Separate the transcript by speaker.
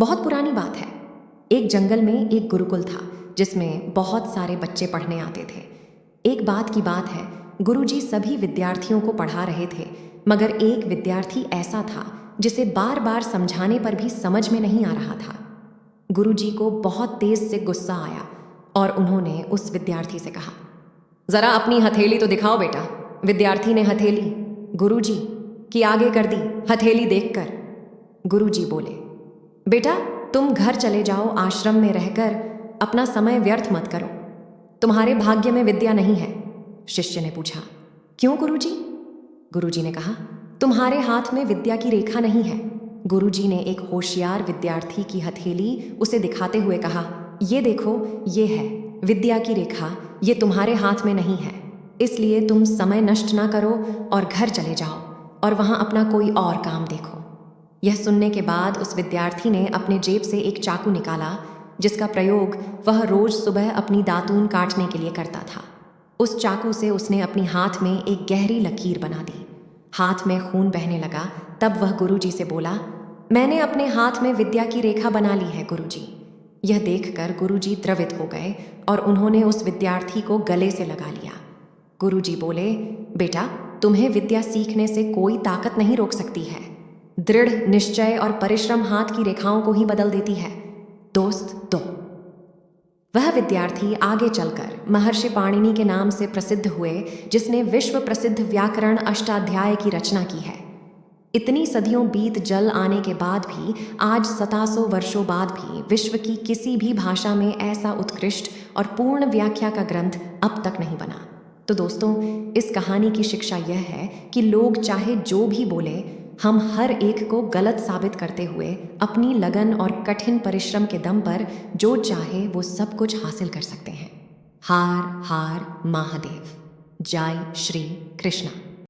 Speaker 1: बहुत पुरानी बात है। एक जंगल में एक गुरुकुल था जिसमें बहुत सारे बच्चे पढ़ने आते थे। एक बात की बात है, गुरुजी सभी विद्यार्थियों को पढ़ा रहे थे, मगर एक विद्यार्थी ऐसा था जिसे बार बार समझाने पर भी समझ में नहीं आ रहा था। गुरुजी को बहुत तेज से गुस्सा आया और उन्होंने उस विद्यार्थी से कहा, जरा अपनी हथेली तो दिखाओ बेटा। विद्यार्थी ने हथेली गुरुजी की आगे कर दी, हथेली देखकर। गुरुजी बोले, बेटा तुम घर चले जाओ, आश्रम में रहकर अपना समय व्यर्थ मत करो, तुम्हारे भाग्य में विद्या नहीं है। शिष्य ने पूछा, क्यों गुरुजी? गुरुजी ने कहा, तुम्हारे हाथ में विद्या की रेखा नहीं है। गुरुजी ने एक होशियार विद्यार्थी की हथेली उसे दिखाते हुए कहा, ये देखो, ये है विद्या की रेखा, ये तुम्हारे हाथ में नहीं है, इसलिए तुम समय नष्ट ना करो और घर चले जाओ और वहां अपना कोई और काम देखो। यह सुनने के बाद उस विद्यार्थी ने अपने जेब से एक चाकू निकाला जिसका प्रयोग वह रोज सुबह अपनी दातून काटने के लिए करता था। उस चाकू से उसने अपनी हाथ में एक गहरी लकीर बना दी। हाथ में खून बहने लगा। तब वह गुरुजी से बोला, मैंने अपने हाथ में विद्या की रेखा बना ली है गुरुजी। यह देखकर गुरुजी द्रवित हो गए और उन्होंने उस विद्यार्थी को गले से लगा लिया। गुरुजी बोले, बेटा तुम्हें विद्या सीखने से कोई ताकत नहीं रोक सकती है। दृढ़ निश्चय और परिश्रम हाथ की रेखाओं को ही बदल देती है। दोस्त दो। वह विद्यार्थी आगे चलकर महर्षि पाणिनि के नाम से प्रसिद्ध हुए, जिसने विश्व प्रसिद्ध व्याकरण अष्टाध्याय की रचना की है। इतनी सदियों बीत जल आने के बाद भी आज 2700 वर्षों बाद भी विश्व की किसी भी भाषा में ऐसा उत्कृष्ट और पूर्ण व्याख्या का ग्रंथ अब तक नहीं बना। तो दोस्तों, इस कहानी की शिक्षा यह है कि लोग चाहे जो भी बोले, हम हर एक को गलत साबित करते हुए अपनी लगन और कठिन परिश्रम के दम पर जो चाहे वो सब कुछ हासिल कर सकते हैं। हार हार महादेव। जय श्री कृष्ण।